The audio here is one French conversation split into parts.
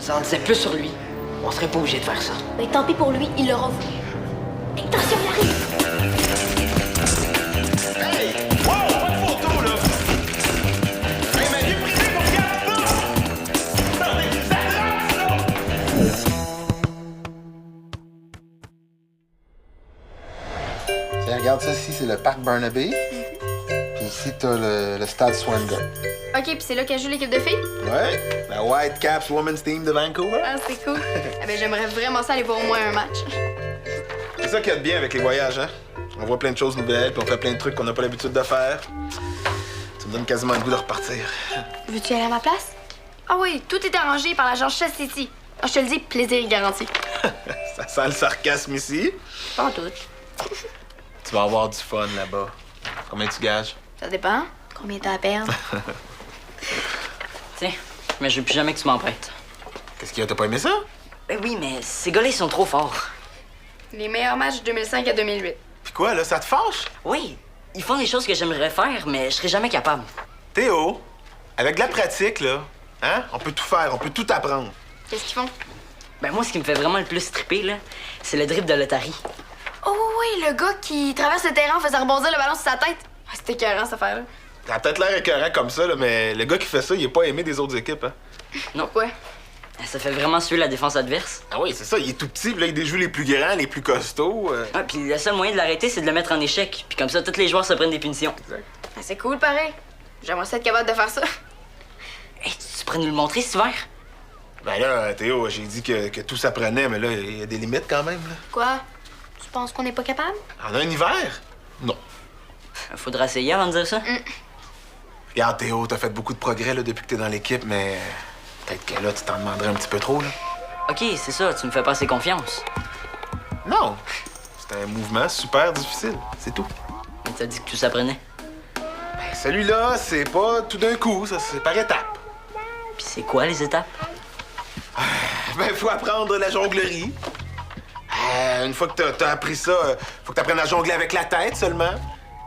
Ça en disait plus sur lui. On serait pas obligé de faire ça. Ben tant pis pour lui, il l'aura voulu. Attention, il arrive! Hey! Wow! Pas de photo, là! Hey, ma vie privée, mon gars, ça! Ça Tiens, regarde ça ici, c'est le parc Burnaby. Puis ici, t'as le stade Swanger. Ok, puis c'est là qu'elle joue l'équipe de filles? Ouais, la Whitecaps Women's Team de Vancouver. Ah, c'est cool. Ah ben j'aimerais vraiment ça aller voir au moins un match. C'est ça qu'il y a de bien avec les voyages, hein? On voit plein de choses nouvelles, puis on fait plein de trucs qu'on n'a pas l'habitude de faire. Ça me donne quasiment le goût de repartir. Veux-tu aller à ma place? Ah oui, tout est arrangé par l'agence Chess City. Ah, je te le dis, plaisir garanti. Ça sent le sarcasme ici. Pas en tout. Tu vas avoir du fun là-bas. Combien tu gages? Ça dépend. Combien t'as à perdre? Tiens, mais je veux plus jamais que tu m'en prêtes. Qu'est-ce qu'il y a? T'as pas aimé ça? Ben oui, mais ces gars-là, ils sont trop forts. Les meilleurs matchs de 2005 à 2008. Puis quoi, là, ça te fâche? Oui, ils font des choses que j'aimerais faire, mais je serais jamais capable. Théo, avec de la pratique, là, hein? On peut tout faire, on peut tout apprendre. Qu'est-ce qu'ils font? Ben moi, ce qui me fait vraiment le plus triper, là, c'est le dribble de l'Otari. Oh oui, le gars qui traverse le terrain en faisant rebondir le ballon sur sa tête. Ah, c'était écœurant, cette affaire-là. Ça a peut-être l'air écœurant comme ça, là, mais le gars qui fait ça, il est pas aimé des autres équipes, hein? Non. Pourquoi? Ça fait vraiment suer la défense adverse. Ah oui, c'est ça, il est tout petit, puis là, il déjoue les plus grands, les plus costauds. Ah, puis le seul moyen de l'arrêter, c'est de le mettre en échec. Puis comme ça, tous les joueurs se prennent des punitions. Exact. Ah, c'est cool, pareil. J'aimerais ça être capable de faire ça. Hey, tu pourrais nous le montrer cet hiver? Ben là, Théo, j'ai dit que tout s'apprenait, mais là, il y a des limites quand même, là. Quoi? Tu penses qu'on n'est pas capable? En un hiver? Non. Faudra essayer avant de dire ça. Regarde, Théo, t'as fait beaucoup de progrès, là, depuis que t'es dans l'équipe, mais peut-être que là, tu t'en demanderais un petit peu trop, là. OK, c'est ça, tu me fais pas assez confiance. Non. C'est un mouvement super difficile, c'est tout. Mais t'as dit que tout s'apprenait. Ben, celui-là, c'est pas tout d'un coup, ça, c'est par étapes. Puis c'est quoi les étapes? Ben, faut apprendre la jonglerie. Une fois que t'as appris ça, faut que t'apprennes à jongler avec la tête seulement.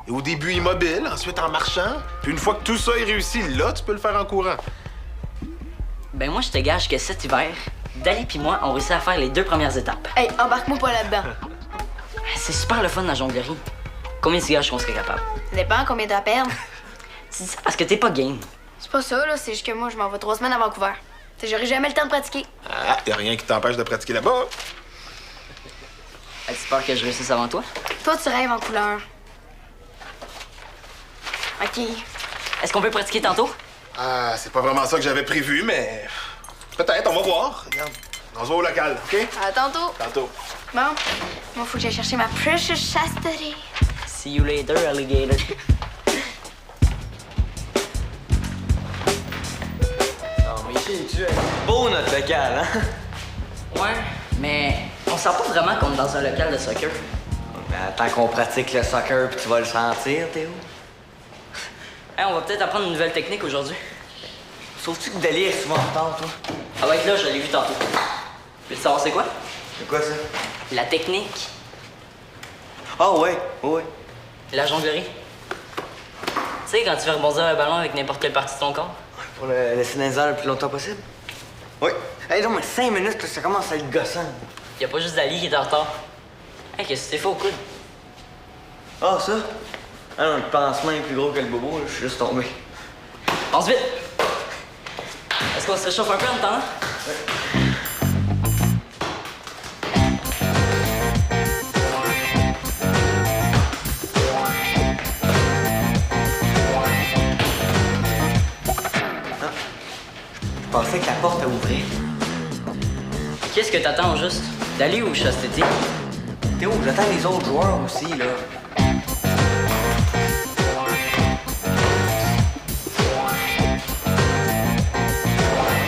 Et au début immobile, ensuite en marchant. Puis une fois que tout ça est réussi, là, tu peux le faire en courant. Ben moi, je te gage que cet hiver, Dali pis moi, on réussit à faire les 2 premières étapes. Hey, embarque-moi pas là-dedans. C'est super le fun, la jonglerie. Combien tu gages qu'on serait capable? Ça dépend combien t'as à perdre. Tu dis ça parce que t'es pas game. C'est pas ça, là. C'est juste que moi, je m'en vais 3 semaines à Vancouver. T'sais, j'aurai jamais le temps de pratiquer. Ah, y a rien qui t'empêche de pratiquer là-bas. As-tu peur que je réussisse avant toi? Toi, tu rêves en couleur. OK. Est-ce qu'on peut pratiquer tantôt? Ah, c'est pas vraiment ça que j'avais prévu, mais peut-être, on va voir. Regarde, on se voit au local, OK? À tantôt. Tantôt. Bon, moi, faut que j'aille chercher ma precious chastity. See you later, alligator. Non, mais tu es beau notre local, hein? Ouais, mais on sent pas vraiment qu'on est dans un local de soccer. Ben, tant qu'on pratique le soccer, puis tu vas le sentir, Théo. Hey, on va peut-être apprendre une nouvelle technique aujourd'hui. Sauves-tu que Dali est souvent en retard, toi? Ah ouais, là, je l'ai vu tantôt. Tu veux savoir c'est quoi? C'est quoi ça? La technique. Ah ouais, ouais. La jonglerie. Tu sais, quand tu fais rebondir un ballon avec n'importe quelle partie de ton corps? Pour le laisser dans les airs le plus longtemps possible? Oui. Hey, non, mais 5 minutes, là, ça commence à être gossant. Y a pas juste Dali qui est en retard. Hey, qu'est-ce que tu t'es fait au coude? Ah, ça? Ah non, le pansement est plus gros que le bobo, là, je suis juste tombé. Pense vite! Est-ce qu'on se réchauffe un peu en attendant? Je pensais que la porte à ouvrir. Qu'est-ce que t'attends au juste? Dali ou Chastity? Théo, j'attends les autres joueurs aussi, là.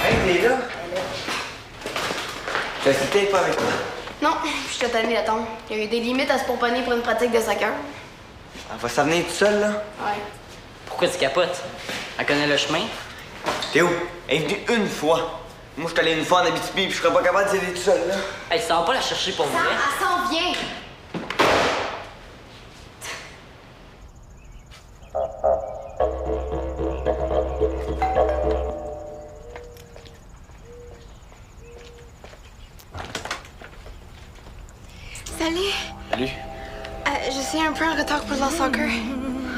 Hey, t'es là? Chastity est pas avec toi. Non, je suis tannée d'attendre. Il y a eu des limites à se pomponner pour une pratique de soccer. Elle va s'en venir toute seule, là. Ouais. Pourquoi tu capotes? Elle connaît le chemin? Théo, elle est venue une fois. Moi, je suis allé une fois en Abitibi, puis je serais pas capable d'y aller tout seul, là. Hey, tu s'en vas pas la chercher pour vrai? Elle s'en vient. un peu en retard pour le soccer.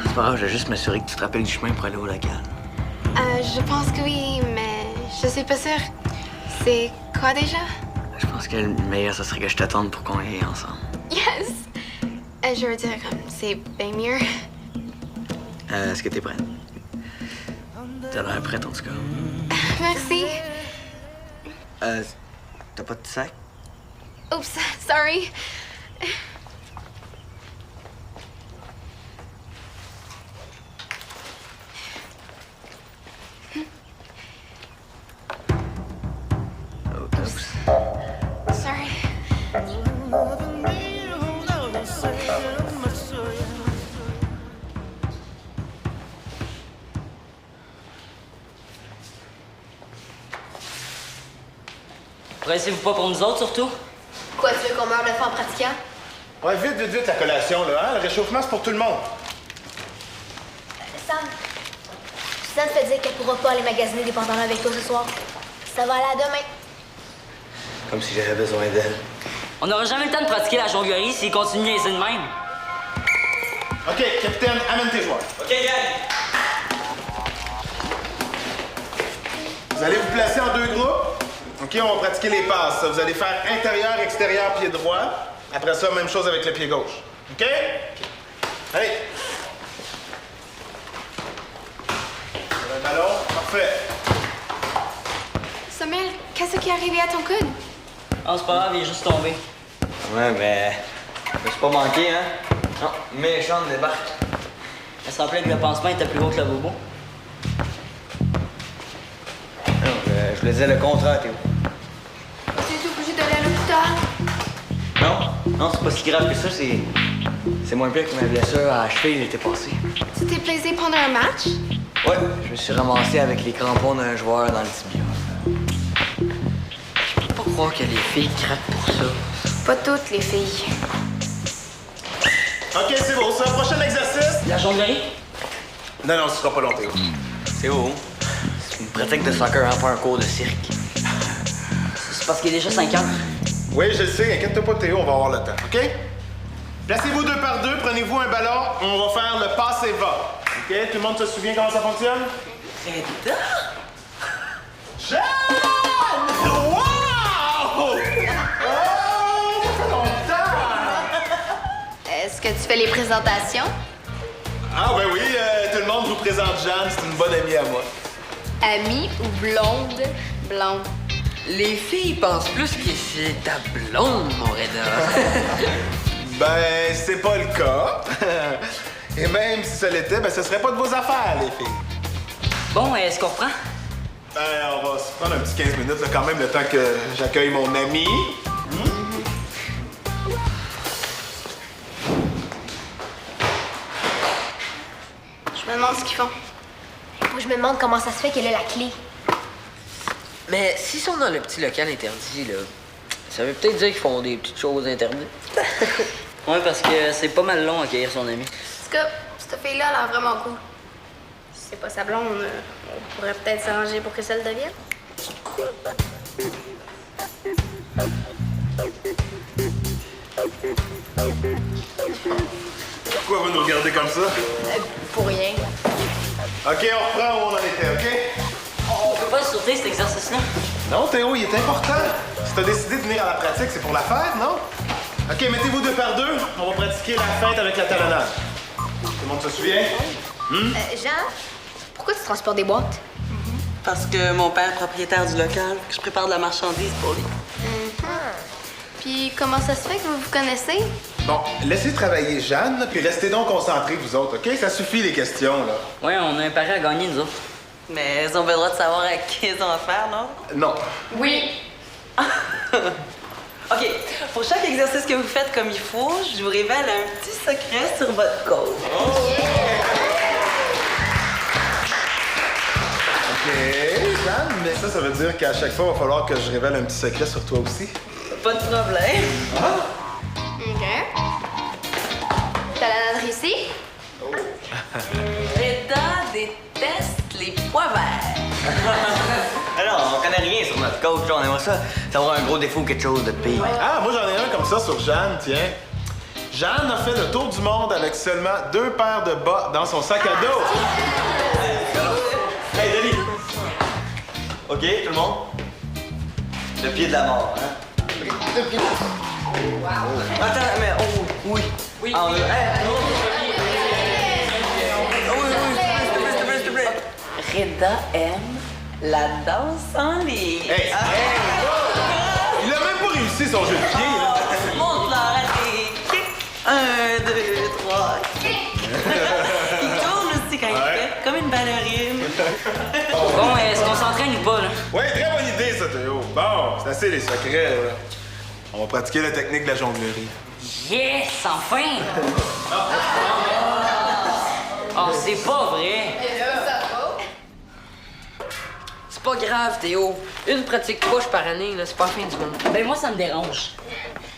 C'est pas grave, je vais juste m'assurer que tu te rappelles du chemin pour aller au local. Je pense que oui, mais je suis pas sûre. C'est quoi déjà? Je pense que le meilleur, ça serait que je t'attende pour qu'on y aille ensemble. Yes! Je veux dire, c'est bien mieux. Est-ce que t'es prête? T'as l'air prête, en tout cas. Merci. T'as pas de sac? Oups, sorry. Oups. Sorry. Pressez-vous pas pour nous autres, surtout? Quoi, tu veux qu'on meure de faim en pratiquant? Ouais, vite, la collation, là, hein? Le réchauffement, c'est pour tout le monde. Sam, Suzanne te fait dire qu'elle pourra pas aller magasiner des pantalons avec toi ce soir. Ça va aller à demain. Comme si j'avais besoin d'elle. On n'aura jamais le temps de pratiquer la jonglerie s'il continue à niaiser de même. OK, capitaine, amène tes joueurs. OK, gang! Vous allez vous placer en 2 groupes. OK, on va pratiquer les passes. Vous allez faire intérieur, extérieur, pied droit. Après ça, même chose avec le pied gauche. OK? Allez. Le ballon, parfait. Samuel, qu'est-ce qui est arrivé à ton coude? Ah, c'est pas grave, il est juste tombé. Ouais, mais... Je me suis pas manqué, hein? Non, méchante débarque. Elle semblait que le pansement était plus haut que le bobo. Non, je le disais le contraire, Théo. Tu es obligé d'aller à l'hôpital? Non, c'est pas si grave que ça, c'est moins pire que ma blessure à la cheville l'été passé. Tu t'es blessé pendant un match? Ouais, je me suis ramassé avec les crampons d'un joueur dans le tibia. Je peux pas croire que les filles craquent pour ça. Pas toutes les filles. OK, c'est beau, ça. Prochain exercice. La jonglerie? Non, ce sera pas long, Théo. C'est où? C'est une pratique de soccer, hein, pas un cours de cirque. C'est parce qu'il est déjà 5 heures. Oui, je le sais. Inquiète-toi pas, Théo, on va avoir le temps, OK? Placez-vous 2 par 2, prenez-vous un ballon, on va faire le passe et va. OK? Tout le monde se souvient comment ça fonctionne? Reda? Jeanne! Wow! Oh! Ça fait longtemps! Est-ce que tu fais les présentations? Ah ben oui, tout le monde vous présente Jeanne, c'est une bonne amie à moi. Amie ou blonde? Blonde. Les filles pensent plus que c'est ta blonde, mon Reda. Ben, c'est pas le cas. Et même si ça l'était, ben ce serait pas de vos affaires, les filles. Bon, est-ce qu'on reprend? Ben, on va se prendre un petit 15 minutes, là, quand même, le temps que j'accueille mon ami. Je me demande ce qu'ils font. Moi, je me demande comment ça se fait qu'elle a la clé. Mais s'ils sont dans le petit local interdit, là, ça veut peut-être dire qu'ils font des petites choses interdites. Ouais, parce que c'est pas mal long à accueillir son ami. En tout cas, cette fille-là a l'air vraiment cool. Si c'est pas sa blonde, on pourrait peut-être s'arranger pour que ça le devienne. Pourquoi vous nous regardez comme ça? Pour rien. OK, on reprend où on en était, OK? On peut pas le sauter, cet exercice-là. Non, Théo, il est important. Si t'as décidé de venir à la pratique, c'est pour la faire, non? OK, mettez-vous 2 par 2. On va pratiquer la feinte avec la talonnade. Tout le monde se souvient? Jean, pourquoi tu transportes des boîtes? Parce que mon père est propriétaire du local, que je prépare de la marchandise pour lui. Puis comment ça se fait que vous vous connaissez? Bon, laissez travailler Jeanne, puis restez donc concentrés, vous autres, OK? Ça suffit, les questions, là. Ouais, on a un pari à gagner, nous autres. Mais ils ont pas le droit de savoir à qui ils ont affaire, non? Non. Oui! OK, pour chaque exercice que vous faites comme il faut, je vous révèle un petit secret sur votre côte. OK, Jeanne, mais ça veut dire qu'à chaque fois, il va falloir que je révèle un petit secret sur toi aussi. Pas de problème. OK. T'as la nade ici? Reda déteste les pois verts. Alors, on connaît rien sur notre coach, on aimerait ça. Ça avoir un gros défaut ou quelque chose de pire. Ah, moi, j'en ai un comme ça sur Jeanne, tiens. Jeanne a fait le tour du monde avec seulement 2 paires de bas dans son sac à dos. Hey, Denis! OK, tout le monde? Le pied de la mort, hein? Attends, mais oui. Oui. Ah, s'il te plaît. Reda aime la danse en ligne. Hey! Il a même pas réussi son jeu de pied, là. Monte-leur à tes kicks. 1, 2, 3, kick. Il tourne aussi quand il fait, comme une ballerine. Bon, est-ce qu'on s'entraîne ou pas, là? Ouais, très bonne idée, ça, Théo. Bon, c'est assez les secrets, là. On va pratiquer la technique de la jonglerie. Yes, enfin! Oh, c'est pas vrai! C'est pas grave, Théo. Une pratique couche par année, là, c'est pas la fin du monde. Ben moi, ça me dérange.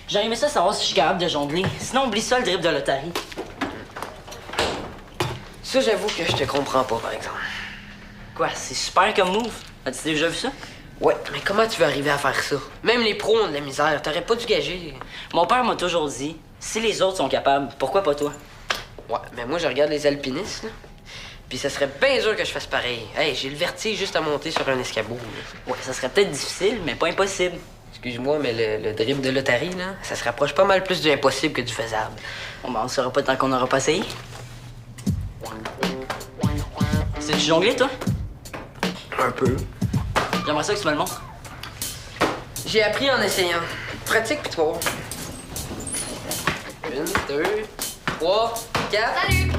J'aurais aimé ça savoir si je suis capable de jongler. Sinon, oublie ça, le dribble de l'Otari. Ça, j'avoue que je te comprends pas, par exemple. Quoi, c'est super comme move. As-tu déjà vu ça? Ouais, mais comment tu veux arriver à faire ça? Même les pros ont de la misère, t'aurais pas dû gager. Mon père m'a toujours dit, si les autres sont capables, pourquoi pas toi? Ouais, mais moi, je regarde les alpinistes, là. Puis ça serait bien dur que je fasse pareil. Hey, j'ai le vertige juste à monter sur un escabeau, là. Ouais, ça serait peut-être difficile, mais pas impossible. Excuse-moi, mais le dribble de l'Otari, là, ça se rapproche pas mal plus du impossible que du faisable. Bon, ben, on saura pas tant qu'on aura pas essayé. Sais-tu jongler, toi? Un peu. J'aimerais ça que tu me le montres. J'ai appris en essayant. Pratique pis toi. 1, 2, 3, 4. Salut!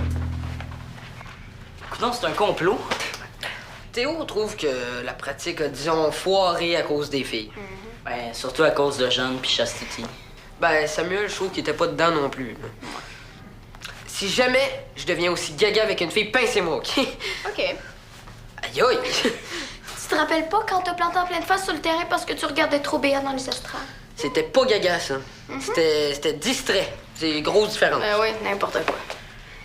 Coudonc, c'est un complot. Théo trouve que la pratique a, disons, foiré à cause des filles. Ben, surtout à cause de Jeanne puis Chastity. Ben, Samuel, je trouve qu'il était pas dedans non plus. Là. Si jamais je deviens aussi gaga avec une fille, pincez-moi, OK? OK. Aïe aïe! Tu te rappelles pas quand t'as planté en pleine face sur le terrain parce que tu regardais trop béat dans les estrades? C'était pas gaga, ça. C'était distrait. C'est grosse différence. Oui, n'importe quoi.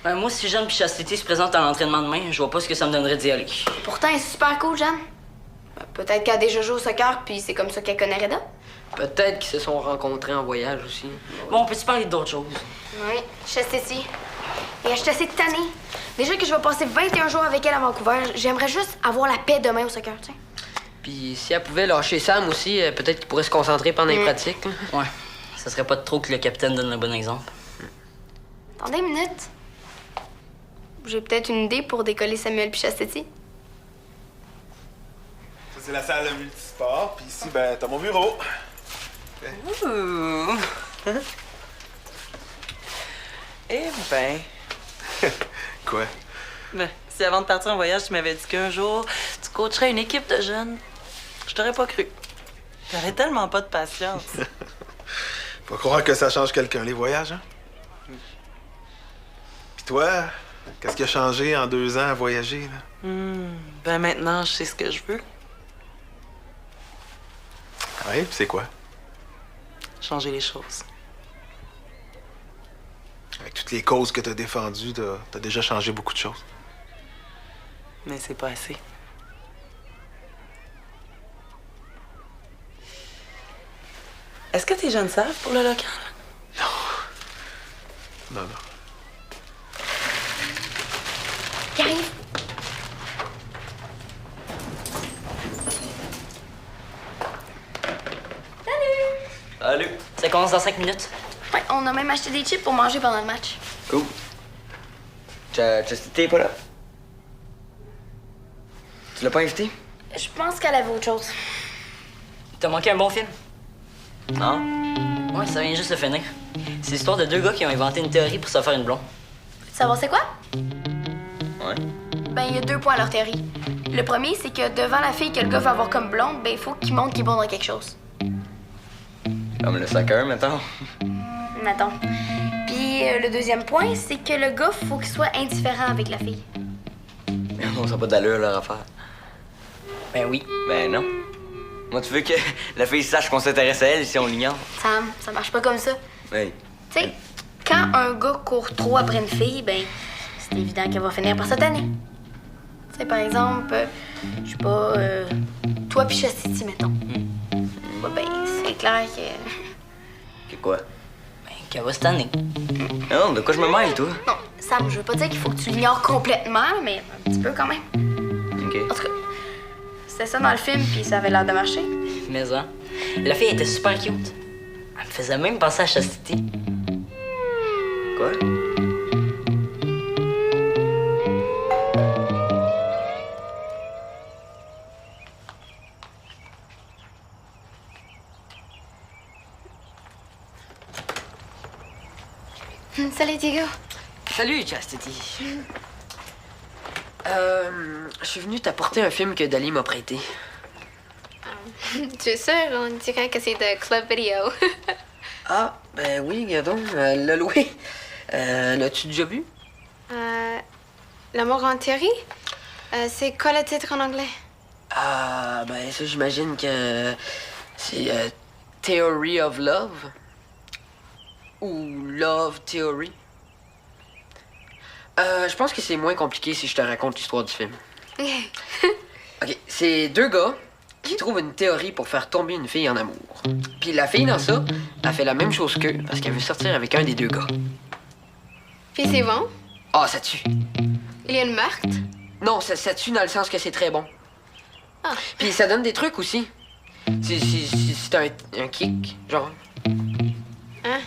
Ben, moi, si Jeanne puis Chastity se présentent à l'entraînement demain, je vois pas ce que ça me donnerait d'y aller. Pourtant, elle est super cool, Jeanne. Ben, peut-être qu'elle a déjà joué au soccer, puis c'est comme ça qu'elle connaît Reda. Peut-être qu'ils se sont rencontrés en voyage aussi. Bon, on peut-tu parler d'autres choses? Oui, Chastity. Et je suis assez tannée. Déjà que je vais passer 21 jours avec elle à Vancouver, j'aimerais juste avoir la paix demain au soccer, tu sais. Puis si elle pouvait lâcher Sam aussi, peut-être qu'il pourrait se concentrer pendant les pratiques. là. Ouais. Ça serait pas de trop que le capitaine donne le bon exemple. Attendez une minute. J'ai peut-être une idée pour décoller Samuel puis Chastity. Ça, c'est la salle de multisport. Puis ici, ben, t'as mon bureau. Ouh. Eh ben. Quoi? Ben, si avant de partir en voyage, tu m'avais dit qu'un jour, tu coacherais une équipe de jeunes, je t'aurais pas cru. T'aurais tellement pas de patience. Faut croire que ça change quelqu'un, les voyages, hein? Puis toi, qu'est-ce qui a changé en 2 ans à voyager, là? Ben maintenant, je sais ce que je veux. Oui, puis c'est quoi? Changer les choses. Avec toutes les causes que t'as défendues, t'as déjà changé beaucoup de choses. Mais c'est pas assez. Est-ce que tes jeunes savent pour le local? Non, non. Qui arrive? Salut. Ça commence dans 5 minutes. Ouais, on a même acheté des chips pour manger pendant le match. Cool. Chastity est pas là? Tu l'as pas invité? Je pense qu'elle avait autre chose. T'as manqué un bon film? Non? Ouais, ça vient juste de finir. C'est l'histoire de 2 gars qui ont inventé une théorie pour se faire une blonde. Tu savoir c'est quoi? Ouais. Ben, il y a 2 points à leur théorie. Le premier, c'est que devant la fille que le gars va avoir comme blonde, ben, il faut qu'il montre qu'il est bon dans quelque chose. Comme le soccer, mettons. Attends. Puis le deuxième point, c'est que le gars, faut qu'il soit indifférent avec la fille. Mais non, ça n'a pas d'allure, leur affaire. Ben oui. Ben non. Moi, tu veux que la fille sache qu'on s'intéresse à elle si on l'ignore? Sam, ça marche pas comme ça. Oui. Tu sais, quand un gars court trop après une fille, ben, c'est évident qu'elle va finir par se tanner. Tu sais, par exemple, je sais pas, toi pis Chastity, mettons. Ouais, ben, c'est clair que... Que quoi? Ben, Qu'elle va cette année. Non, de quoi je me mêle, toi? Non, Sam, je veux pas dire qu'il faut que tu l'ignores complètement, mais un petit peu quand même. OK. En tout cas, c'était ça dans le film, puis ça avait l'air de marcher. Mais hein, la fille était super cute. Elle me faisait même penser à Chastity. Quoi? Salut, Diego. Salut, Chastity. Je suis venu t'apporter un film que Dali m'a prêté. Tu es sûr? On dirait que c'est de Club Video. Ah, ben oui, Gadon, l'a loué. L'as-tu déjà vu? L'amour en théorie? C'est quoi le titre en anglais? Ah, ben ça, j'imagine que c'est Theory of Love. Ou Love Theory. Je pense que c'est moins compliqué si je te raconte l'histoire du film. OK, c'est deux gars qui trouvent une théorie pour faire tomber une fille en amour. Puis la fille dans ça, elle fait la même chose qu'eux parce qu'elle veut sortir avec un des deux gars. Puis c'est bon? Ah, ça tue. Il y a une meurtre? Non, ça tue dans le sens que c'est très bon. Ah. Puis ça donne des trucs aussi. C'est un kick, genre. Hein?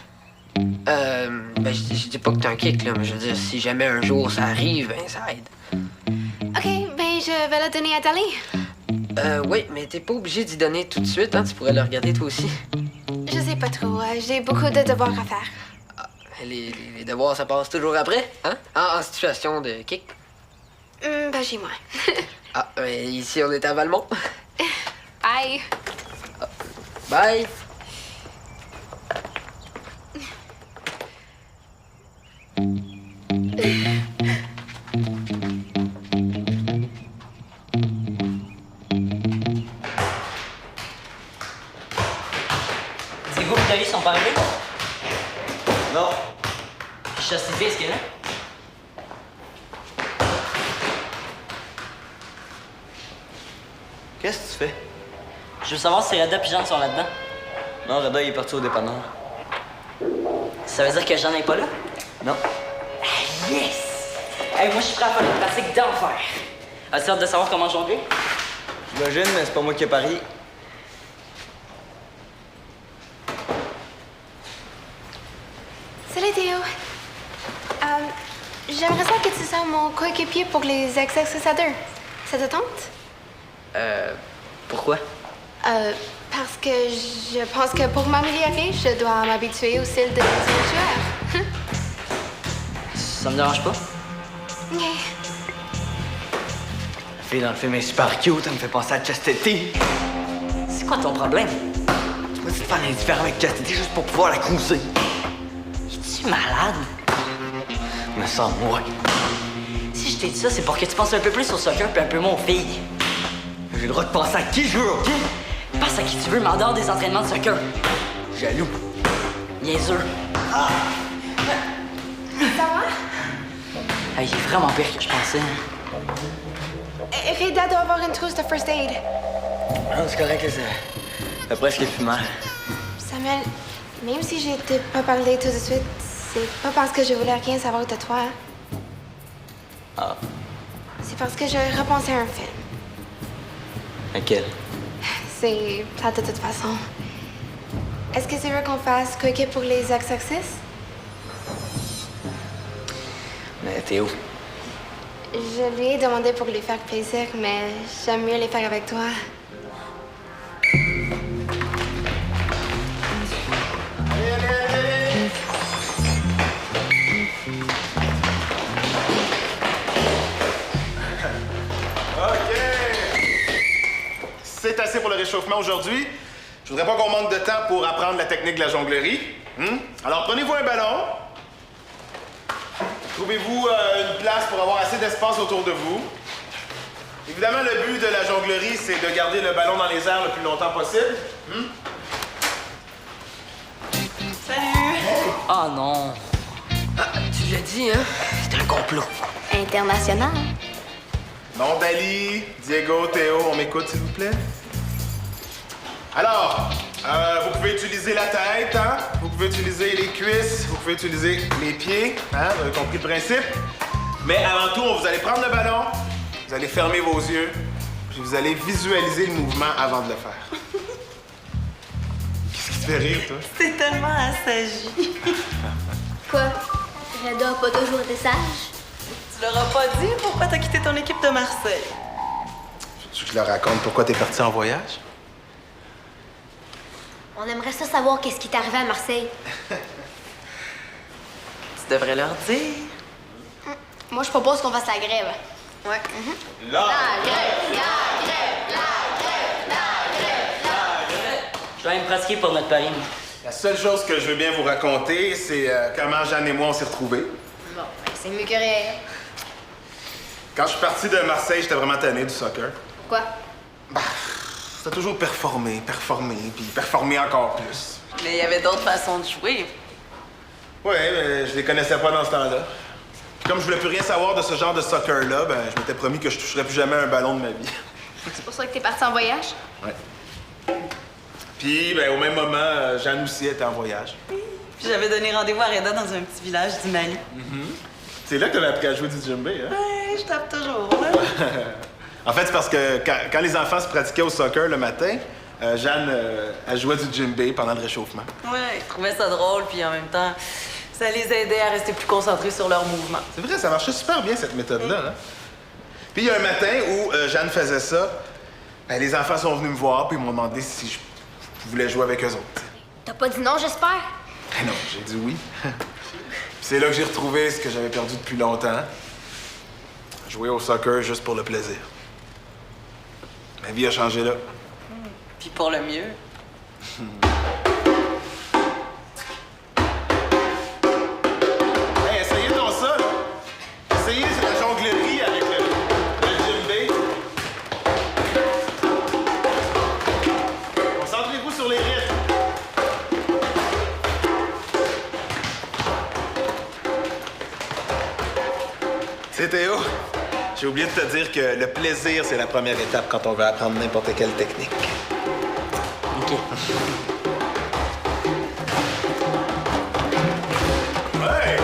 Ben, je dis pas que t'as un kick, là, mais je veux dire, si jamais un jour ça arrive, ben, ça aide. OK, ben je vais le donner à Dali. Oui, mais t'es pas obligé d'y donner tout de suite, hein, tu pourrais le regarder toi aussi. Je sais pas trop. J'ai beaucoup de devoirs à faire. Les devoirs, ça passe toujours après, hein? En situation de kick. Ben chez moi. Ah, ici, on est à Valmont. Bye. Bye! Diego et Dali sont pas arrivés? Non. Puis Chastity, est-ce qu'elle est là? Qu'est-ce que tu fais? Je veux savoir si Reda et Jeanne sont là-dedans. Non, Reda, il est parti au dépanneur. Ça veut dire que Jeanne n'est pas là? Non. Yes! Hey, moi, je suis prêt à faire une pratique d'enfer. As-tu hâte de savoir comment jongler? J'imagine, mais c'est pas moi qui ai parié. Salut Théo. J'aimerais ça que tu sois mon coéquipier pour les XXX à 2. Ça te tente? Pourquoi? Parce que je pense que pour m'améliorer, je dois m'habituer au style des autres joueurs. Ça me dérange pas. Ok. La fille dans le film est super cute, elle me fait penser à Chastity. C'est quoi ton problème? Tu m'as dit de faire l'indifférent avec Chastity juste pour pouvoir la cruiser. Es-tu malade? Je me sens moi. Si je t'ai dit ça, c'est pour que tu penses un peu plus au soccer puis un peu moins aux filles. J'ai le droit de penser à qui je veux, OK? Pense à qui tu veux, mais en dehors des entraînements de soccer. Jaloux. Niaiseux. Ça va? Hey, il est vraiment pire que je pensais. Hein. Reda doit avoir une trousse de first aid. Non, c'est correct, là, c'est presque fumant. Samuel, même si je t'ai pas parlé tout de suite, c'est pas parce que je voulais rien savoir de toi. Ah, C'est parce que je repensais à un film. laquelle? C'est plate de toute façon. Est-ce que tu veux qu'on fasse coéquipe pour les X-Axis? Mais Théo, Je lui ai demandé pour lui faire plaisir, mais j'aime mieux les faire avec toi. OK. C'est assez pour le réchauffement aujourd'hui. Je voudrais pas qu'on manque de temps pour apprendre la technique de la jonglerie. Alors, prenez-vous un ballon. Trouvez-vous une place pour avoir assez d'espace autour de vous. Évidemment, le but de la jonglerie, c'est de garder le ballon dans les airs le plus longtemps possible. Salut! Oh non. Ah, tu l'as dit, hein? C'est un complot. International. Bon, Dali, Diego, Théo, on m'écoute, s'il vous plaît? Alors, Vous pouvez utiliser la tête, hein? Vous pouvez utiliser les cuisses, vous pouvez utiliser les pieds, hein? Vous avez compris le principe? Mais avant tout, vous allez prendre le ballon, vous allez fermer vos yeux, puis vous allez visualiser le mouvement avant de le faire. Qu'est-ce qui te fait rire, toi? C'est tellement assagi. Quoi? Reda a pas toujours été sage? Tu leur as pas dit pourquoi t'as quitté ton équipe de Marseille? Tu veux que je leur raconte pourquoi t'es parti en voyage? On aimerait ça savoir qu'est-ce qui t'est arrivé à Marseille. Tu devrais leur dire. Moi, je propose qu'on fasse la grève. Ouais. Là! Je dois aller me pratiquer pour notre pari. La seule chose que je veux bien vous raconter, c'est comment Jeanne et moi on s'est retrouvés. Bon, ben, c'est mieux que rien. Quand je suis parti de Marseille, j'étais vraiment tanné du soccer. Pourquoi? C'était toujours performer, puis performer encore plus. Mais il y avait d'autres façons de jouer. Ouais, mais je les connaissais pas dans ce temps-là. Comme je voulais plus rien savoir de ce genre de soccer-là, ben je m'étais promis que je toucherais plus jamais un ballon de ma vie. C'est pour ça que t'es parti en voyage? Ouais. Puis, ben au même moment, Jeanne aussi était en voyage. Puis j'avais donné rendez-vous à Reda dans un petit village du Mali. C'est là que t'avais appris à jouer du djembé, hein? Ouais, je tape toujours, là. En fait, c'est parce que quand les enfants se pratiquaient au soccer le matin, Jeanne, elle jouait du djembé pendant le réchauffement. Ouais, je trouvais ça drôle, puis en même temps, ça les aidait à rester plus concentrés sur leur mouvement. C'est vrai, ça marchait super bien, cette méthode-là. Hein? Puis il y a un matin où Jeanne faisait ça, ben, les enfants sont venus me voir puis ils m'ont demandé si je voulais jouer avec eux autres. T'as pas dit non, j'espère? Ben non, j'ai dit oui. Puis c'est là que j'ai retrouvé ce que j'avais perdu depuis longtemps. Jouer au soccer juste pour le plaisir. Ma vie a changé là. Puis pour le mieux. Hey, essayez donc ça, là. Essayez la jonglerie avec le djembé. Concentrez-vous sur les rythmes. C'est Théo. J'ai oublié de te dire que le plaisir, c'est la première étape quand on veut apprendre n'importe quelle technique. OK. Ouais!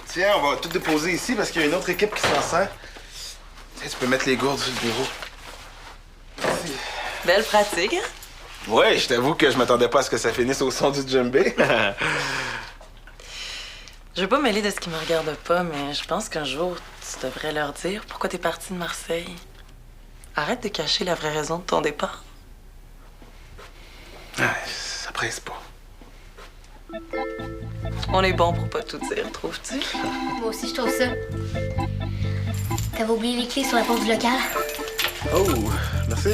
Tiens, on va tout déposer ici parce qu'il y a une autre équipe qui s'en sert. Tiens, tu peux mettre les gourdes sur le bureau. Merci. Belle pratique, hein? Ouais, je t'avoue que je m'attendais pas à ce que ça finisse au son du djembé. Je veux pas mêler de ce qui me regarde pas, mais je pense qu'un jour, tu devrais leur dire pourquoi t'es parti de Marseille. Arrête de cacher la vraie raison de ton départ. Ouais, ça presse pas. On est bon pour pas tout dire, trouves-tu? Moi aussi, je trouve ça. T'avais oublié les clés sur la porte du local? Oh, merci.